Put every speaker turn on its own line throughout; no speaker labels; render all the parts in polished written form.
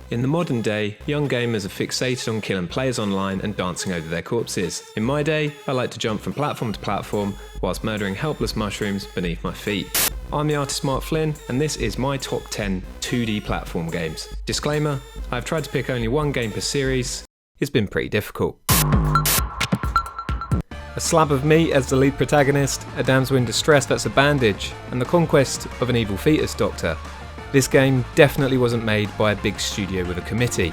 In the modern day, young gamers are fixated on killing players online and dancing over their corpses. In my day, I like to jump from platform to platform whilst murdering helpless mushrooms beneath my feet. I'm the Artist Mark Flynn, and this is my top 10 2D platform games. Disclaimer, I've tried to pick only one game per series. It's been pretty difficult. A slab of meat as the lead protagonist, a damsel in distress that's a bandage, and the conquest of an evil fetus doctor. This game definitely wasn't made by a big studio with a committee.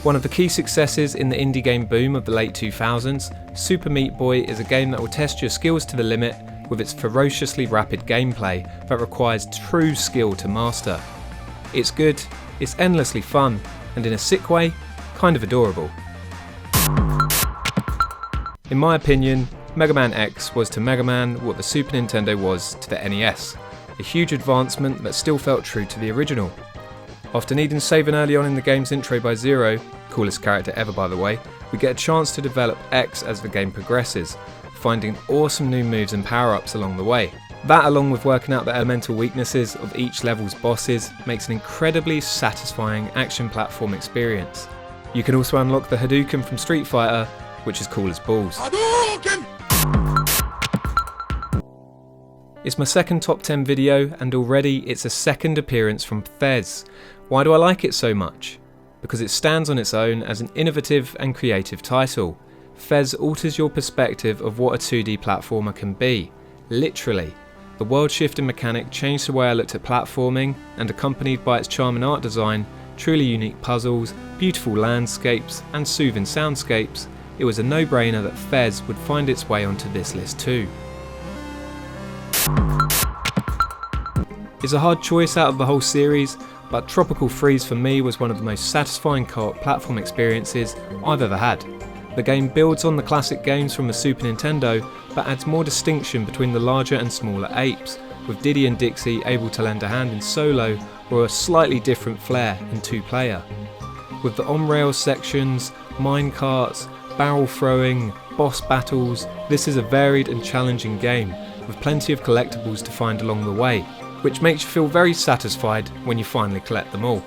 One of the key successes in the indie game boom of the late 2000s, Super Meat Boy is a game that will test your skills to the limit with its ferociously rapid gameplay that requires true skill to master. It's good, it's endlessly fun, and in a sick way, kind of adorable. In my opinion, Mega Man X was to Mega Man what the Super Nintendo was to the NES. A huge advancement that still felt true to the original. After needing saving early on in the game's intro by Zero, coolest character ever by the way, we get a chance to develop X as the game progresses, finding awesome new moves and power-ups along the way. That, along with working out the elemental weaknesses of each level's bosses, makes an incredibly satisfying action platform experience. You can also unlock the Hadouken from Street Fighter, which is cool as balls. Hadouken! It's my second top 10 video, and already it's a second appearance from Fez. Why do I like it so much? Because it stands on its own as an innovative and creative title. Fez alters your perspective of what a 2D platformer can be. Literally. The world shifting mechanic changed the way I looked at platforming, and accompanied by its charming art design, truly unique puzzles, beautiful landscapes, and soothing soundscapes, it was a no-brainer that Fez would find its way onto this list too. It's a hard choice out of the whole series, but Tropical Freeze for me was one of the most satisfying co-op platform experiences I've ever had. The game builds on the classic games from the Super Nintendo, but adds more distinction between the larger and smaller apes, with Diddy and Dixie able to lend a hand in solo or a slightly different flair in two-player. With the on-rails sections, minecarts, barrel throwing, boss battles, this is a varied and challenging game, with plenty of collectibles to find along the way, which makes you feel very satisfied when you finally collect them all.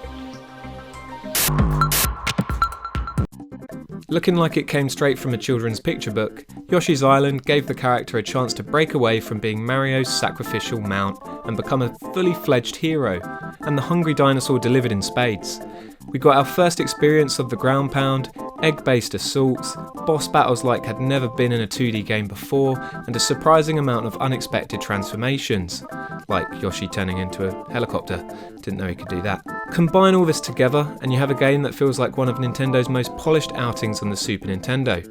Looking like it came straight from a children's picture book, Yoshi's Island gave the character a chance to break away from being Mario's sacrificial mount and become a fully fledged hero, and the hungry dinosaur delivered in spades. We got our first experience of the ground pound, egg-based assaults, boss battles like had never been in a 2D game before, and a surprising amount of unexpected transformations, like Yoshi turning into a helicopter. Didn't know he could do that. Combine all this together and you have a game that feels like one of Nintendo's most polished outings on the Super Nintendo.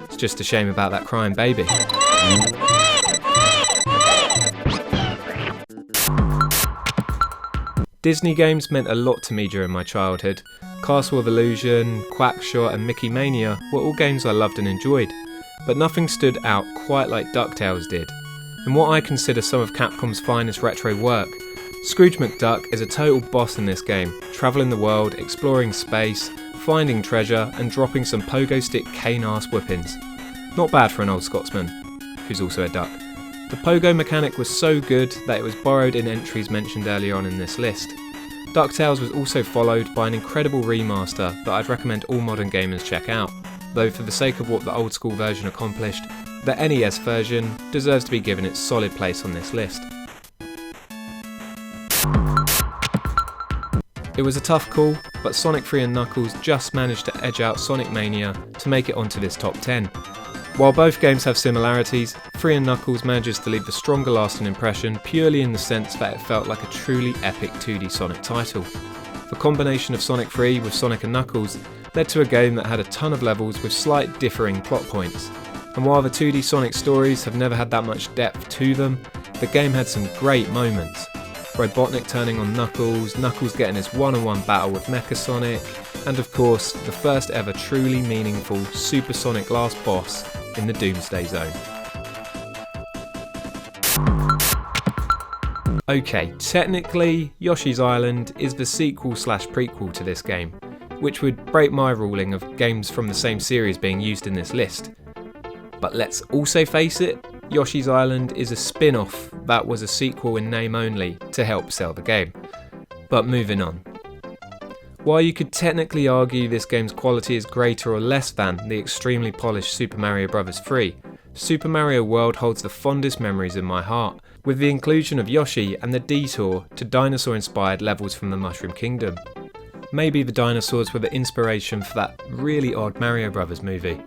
It's just a shame about that crying baby. Disney games meant a lot to me during my childhood. Castle of Illusion, Quackshot and Mickey Mania were all games I loved and enjoyed, but nothing stood out quite like Ducktales did. In what I consider some of Capcom's finest retro work, Scrooge McDuck is a total boss in this game, travelling the world, exploring space, finding treasure and dropping some pogo stick cane-ass whippings. Not bad for an old Scotsman, who's also a duck. The pogo mechanic was so good that it was borrowed in entries mentioned earlier on in this list. Ducktales was also followed by an incredible remaster that I'd recommend all modern gamers check out, though for the sake of what the old school version accomplished, the NES version deserves to be given its solid place on this list. It was a tough call, but Sonic 3 and Knuckles just managed to edge out Sonic Mania to make it onto this top 10. While both games have similarities, 3 and Knuckles manages to leave a stronger lasting impression purely in the sense that it felt like a truly epic 2D Sonic title. The combination of Sonic 3 with Sonic and Knuckles led to a game that had a ton of levels with slight differing plot points. And while the 2D Sonic stories have never had that much depth to them, the game had some great moments. Robotnik turning on Knuckles, Knuckles getting his one-on-one battle with Mecha Sonic, and of course, the first ever truly meaningful supersonic last boss in the Doomsday Zone. Okay, technically, Yoshi's Island is the sequel/prequel to this game, which would break my ruling of games from the same series being used in this list. But let's also face it, Yoshi's Island is a spin-off that was a sequel in name only to help sell the game. But moving on. While you could technically argue this game's quality is greater or less than the extremely polished Super Mario Bros. 3, Super Mario World holds the fondest memories in my heart, with the inclusion of Yoshi and the detour to dinosaur-inspired levels from the Mushroom Kingdom. Maybe the dinosaurs were the inspiration for that really odd Mario Bros. Movie.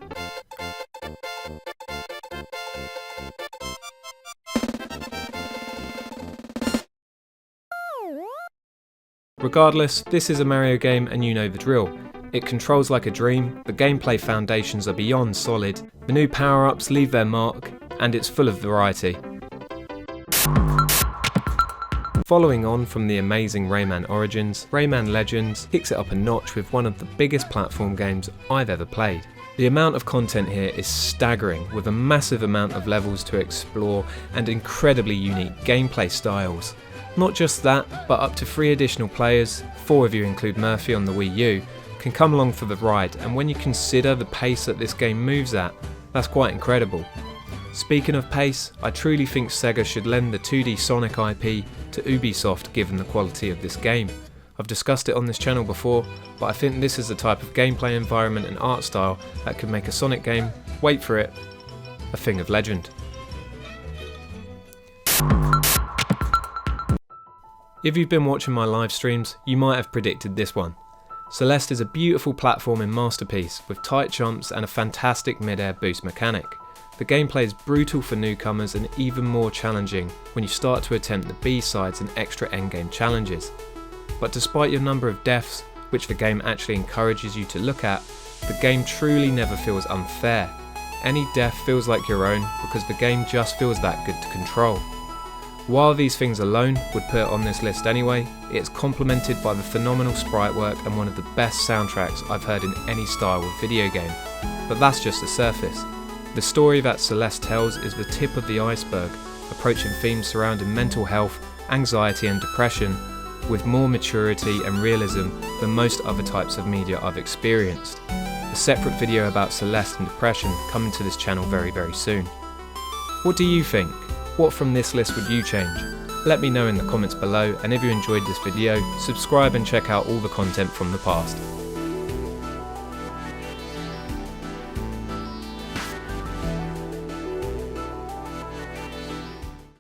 Regardless, this is a Mario game and you know the drill. It controls like a dream, the gameplay foundations are beyond solid, the new power-ups leave their mark, and it's full of variety. Following on from the amazing Rayman Origins, Rayman Legends kicks it up a notch with one of the biggest platform games I've ever played. The amount of content here is staggering, with a massive amount of levels to explore and incredibly unique gameplay styles. Not just that, but up to 3 additional players, 4 of you include Murphy on the Wii U, can come along for the ride, and when you consider the pace that this game moves at, that's quite incredible. Speaking of pace, I truly think Sega should lend the 2D Sonic IP to Ubisoft given the quality of this game. I've discussed it on this channel before, but I think this is the type of gameplay environment and art style that could make a Sonic game, wait for it, a thing of legend. If you've been watching my live streams, you might have predicted this one. Celeste is a beautiful platforming masterpiece with tight jumps and a fantastic mid-air boost mechanic. The gameplay is brutal for newcomers and even more challenging when you start to attempt the B-sides and extra endgame challenges. But despite your number of deaths, which the game actually encourages you to look at, the game truly never feels unfair. Any death feels like your own because the game just feels that good to control. While these things alone would put it on this list anyway, it's complemented by the phenomenal sprite work and one of the best soundtracks I've heard in any style of video game. But that's just the surface. The story that Celeste tells is the tip of the iceberg, approaching themes surrounding mental health, anxiety and depression with more maturity and realism than most other types of media I've experienced. A separate video about Celeste and depression coming to this channel very soon. What do you think? What from this list would you change? Let me know in the comments below, and if you enjoyed this video, subscribe and check out all the content from the past.